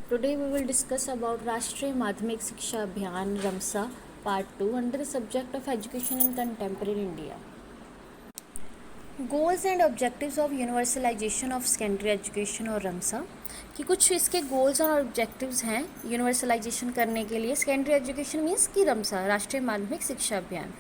Today we will discuss about Rashtriya Madhyamik Shiksha Abhiyan Ramsa Part 2 under the subject of Education in Contemporary India. Goals and objectives of universalization of secondary education और रमसा कि कुछ इसके goals और objectives हैं universalization करने के लिए secondary education means कि रमसा राष्ट्रीय माध्यमिक शिक्षा अभियान.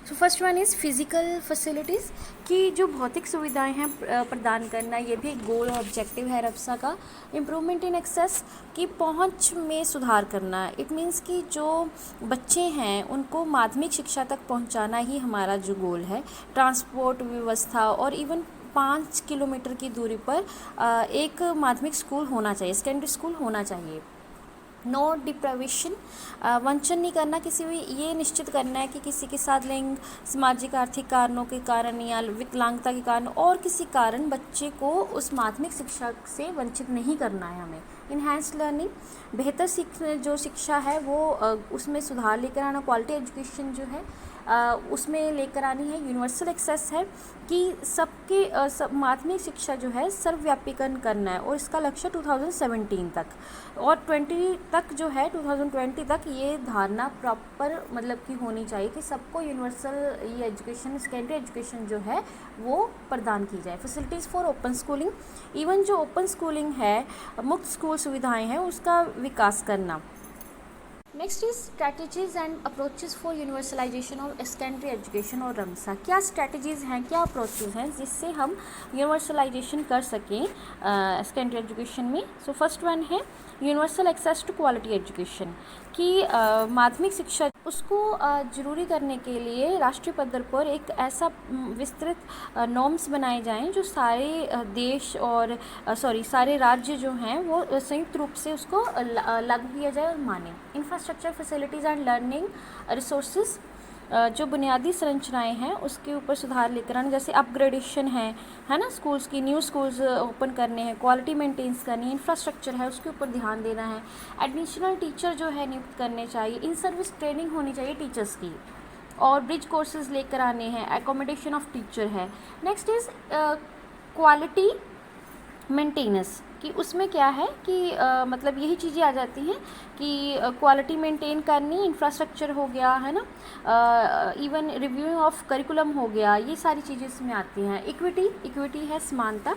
सो first one is physical facilities की जो भौतिक सुविधाएं हैं प्रदान करना, ये भी एक गोल और ऑब्जेक्टिव है रमसा का. इम्प्रूवमेंट इन एक्सेस की पहुंच में सुधार करना. इट मीन्स कि जो बच्चे हैं उनको माध्यमिक शिक्षा तक पहुंचाना ही हमारा जो गोल है. ट्रांसपोर्ट व्यवस्था और इवन 5 किलोमीटर की दूरी पर एक माध्यमिक स्कूल होना चाहिए, सेकेंडरी स्कूल होना चाहिए. नो डिप्रावेशन, वंचन नहीं करना किसी भी. ये निश्चित करना है कि किसी के साथ लिंग, सामाजिक आर्थिक कारणों के कारण या विकलांगता के कारण और किसी कारण बच्चे को उस माध्यमिक शिक्षा से वंचित नहीं करना है हमें. इन्हेंस्ड लर्निंग, बेहतर जो शिक्षा है वो उसमें सुधार लेकर आना. क्वालिटी एजुकेशन जो है उसमें लेकर आनी है. यूनिवर्सल एक्सेस है कि सबके माध्यमिक शिक्षा जो है सर्वव्यापीकरण करना है और इसका लक्ष्य 2017 तक और 20 तक जो है 2020 तक ये धारणा प्रॉपर मतलब कि होनी चाहिए कि सबको यूनिवर्सल ये एजुकेशन सेकेंडरी एजुकेशन जो है वो प्रदान की जाए. Facilities for open schooling, even जो ओपन स्कूलिंग है मुक्त स्कूल सुविधाएं हैं उसका विकास करना. Next is strategies and approaches for universalization of secondary education और रमसा. क्या स्ट्रैटेजीज़ हैं, क्या अप्रोचेज़ हैं जिससे हम यूनिवर्सलाइजेशन कर सकें सेकेंडरी एजुकेशन में. सो फर्स्ट वन है universal access to quality education कि माध्यमिक शिक्षा उसको ज़रूरी करने के लिए राष्ट्रीय पद्धर पर एक ऐसा विस्तृत नॉर्म्स बनाए जाएं जो सारे देश और सारे राज्य जो हैं वो संयुक्त रूप से उसको लागू किया जाए और माने. Infrastructure facilities and learning resources, जो बुनियादी संरचनाएं हैं उसके ऊपर सुधार लेकर आना, जैसे अपग्रेडेशन है ना, स्कूल्स की न्यू स्कूल्स ओपन करने हैं, क्वालिटी मेंटेन्स करनी है, इंफ्रास्ट्रक्चर है उसके ऊपर ध्यान देना है. एडिशनल टीचर जो है नियुक्त करने चाहिए. इन सर्विस ट्रेनिंग होनी चाहिए टीचर्स की और ब्रिज कोर्सेज लेकर आने हैं. एकोमोडेशन ऑफ टीचर है. नेक्स्ट इज़ क्वालिटी मेंटेनेंस कि उसमें क्या है कि मतलब यही चीज़ें आ जाती हैं कि क्वालिटी मेंटेन करनी, इंफ्रास्ट्रक्चर हो गया है ना, इवन रिव्यूइंग ऑफ करिकुलम हो गया, ये सारी चीज़ें इसमें आती हैं. इक्विटी है समानता.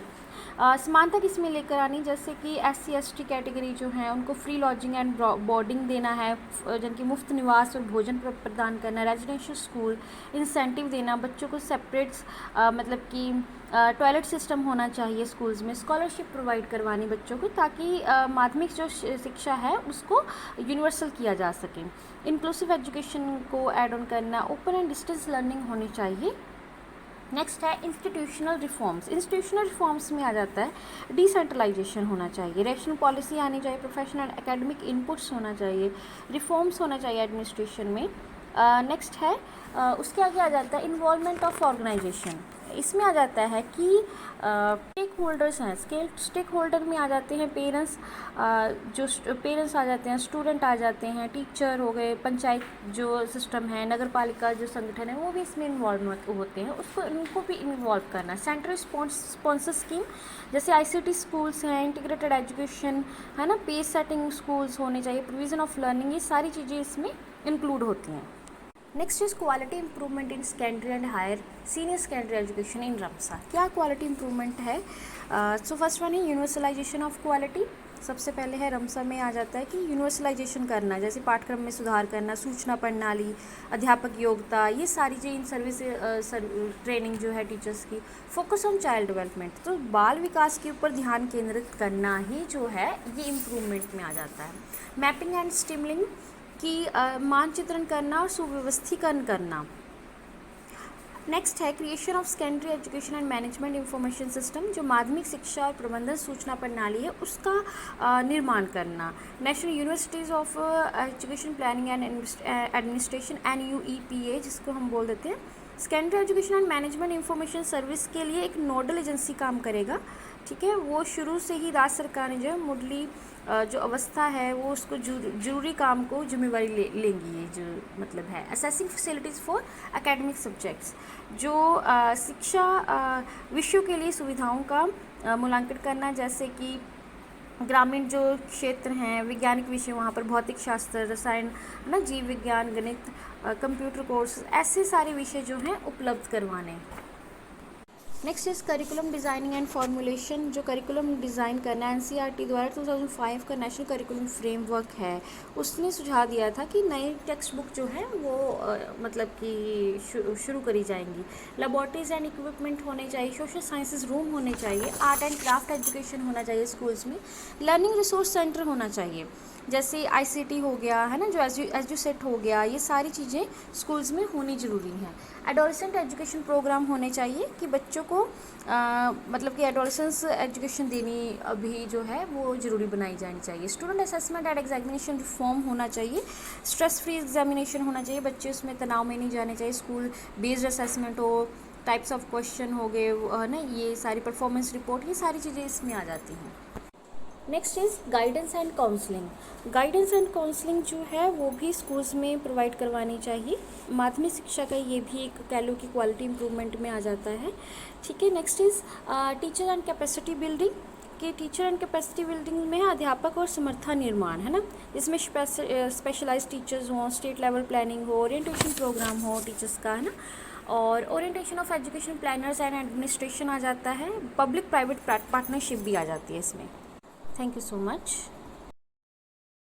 समानता किस में लेकर आनी, जैसे कि SC/ST कैटेगरी जो हैं उनको फ्री लॉजिंग एंड बोर्डिंग देना है, जिनकी मुफ्त निवास और भोजन प्रदान करना. रेजिडेंशियल स्कूल इंसेंटिव देना, बच्चों को सेपरेट मतलब कि टॉयलेट सिस्टम होना चाहिए स्कूल्स में. स्कॉलरशिप प्रोवाइड करवानी बच्चों को ताकि माध्यमिक जो शिक्षा है उसको यूनिवर्सल किया जा सके. इंक्लूसिव एजुकेशन को ऐड ऑन करना. ओपन एंड डिस्टेंस लर्निंग होनी चाहिए. नेक्स्ट है इंस्टीट्यूशनल रिफॉर्म्स में आ जाता है डिसेंट्रलाइजेशन होना चाहिए. रेशनल पॉलिसी आनी चाहिए. प्रोफेशनल एकेडमिक इनपुट्स होना चाहिए. रिफॉर्म्स होना चाहिए एडमिनिस्ट्रेशन में. नेक्स्ट है उसके आगे आ जाता है इन्वॉल्वमेंट ऑफ ऑर्गेनाइजेशन. इसमें आ जाता है कि स्टेक होल्डर्स हैं. स्टेक होल्डर में आ जाते हैं पेरेंट्स, जो पेरेंट्स आ जाते हैं, स्टूडेंट आ जाते हैं, टीचर हो गए, पंचायत जो सिस्टम है, नगर पालिका जो संगठन है वो भी इसमें इन्वॉल्व होते हैं, उसको इनको भी इन्वॉल्व करना. सेंट्रल स्पॉन्सर स्कीम जैसे ICT स्कूल्स हैं, इंटीग्रेटेड एजुकेशन है ना, पेस सेटिंग स्कूल्स होने चाहिए, प्रोविज़न ऑफ लर्निंग, ये सारी चीज़ें इसमें इंक्लूड होती हैं. Next is quality improvement in secondary and higher senior secondary education in RMSA. क्या क्वालिटी इंप्रूवमेंट है? सो फर्स्ट वन है यूनिवर्सलाइजेशन ऑफ क्वालिटी. सबसे पहले है रमसा में आ जाता है कि यूनिवर्सलाइजेशन करना, जैसे पाठ्यक्रम में सुधार करना, सूचना प्रणाली, अध्यापक योग्यता, ये सारी चीज़ इन सर्विस ट्रेनिंग जो है टीचर्स की. फोकस ऑन चाइल्ड डेवलपमेंट, तो बाल विकास के ऊपर ध्यान केंद्रित करना ही जो है ये इम्प्रूवमेंट में आ जाता है. मैपिंग एंड स्टिमलिंग कि मानचित्रण करना और सुव्यवस्थीकरण करना. नेक्स्ट है creation of secondary education and management information system, जो माध्यमिक शिक्षा और प्रबंधन सूचना प्रणाली है उसका निर्माण करना. National universities of education planning and administration NUEPA जिसको हम बोल देते हैं. Secondary education and management information service के लिए एक नोडल एजेंसी काम करेगा. ठीक है, वो शुरू से ही राज्य सरकार ने जो है मुढ़ली जो अवस्था है वो उसको जरूरी काम को जिम्मेवारी लेंगी. ये जो मतलब है assessing facilities for academic subjects, जो शिक्षा विषयों के लिए सुविधाओं का मूल्यांकन करना, जैसे कि ग्रामीण जो क्षेत्र हैं, वैज्ञानिक विषय वहाँ पर भौतिक शास्त्र, रसायन, है ना, जीव विज्ञान, गणित, कंप्यूटर कोर्स, ऐसे सारे विषय जो हैं उपलब्ध करवाने। Next is curriculum designing and formulation. जो करिकुलम डिज़ाइन करना है, एनसीईआरटी द्वारा 2005 का नेशनल करिकुलम फ्रेमवर्क है, उसने सुझाव दिया था कि नई टेक्स्ट बुक जो है वो मतलब कि शुरू करी जाएंगी। लेबॉर्ट्रीज एंड इक्विपमेंट होने चाहिए, सोशल साइंसेज रूम होने चाहिए, आर्ट एंड क्राफ्ट एजुकेशन होना चाहिए स्कूल्स में, लर्निंग रिसोर्स सेंटर होना चाहिए, जैसे आईसीटी हो गया, है ना, जो एजुसेट हो गया, ये सारी चीज़ें स्कूल्स में होनी ज़रूरी हैं। एडोलसेंट एजुकेशन प्रोग्राम होने चाहिए कि बच्चों को मतलब कि एडोलसेंस एजुकेशन देनी अभी जो है वो ज़रूरी बनाई जानी चाहिए। Student assessment and examination reform होना चाहिए, स्ट्रेस फ्री एग्जामिनेशन होना चाहिए, बच्चे उसमें तनाव में नहीं जाने चाहिए, स्कूल बेस्ड असेसमेंट हो, टाइप्स ऑफ क्वेश्चन हो गए, है ना, ये सारी परफॉर्मेंस रिपोर्ट, ये सारी चीज़ें इसमें आ जाती हैं। Next is guidance and counselling. Guidance and counselling जो है वो भी स्कूल्स में प्रोवाइड करवानी चाहिए। माध्यमिक शिक्षा का ये भी एक कह लो कि क्वालिटी इंप्रूवमेंट में आ जाता है। ठीक है, next is teacher and capacity building. कि टीचर एंड कैपेसिटी बिल्डिंग में अध्यापक और समर्था निर्माण, है ना, इसमें स्पेशलाइज्ड टीचर्स हों, स्टेट लेवल प्लानिंग हो, ओरिएंटेशन प्रोग्राम हो टीचर्स का, है ना, और orientation of education planners and administration आ जाता है, पब्लिक प्राइवेट पार्टनरशिप भी आ जाती है इसमें। Thank you so much.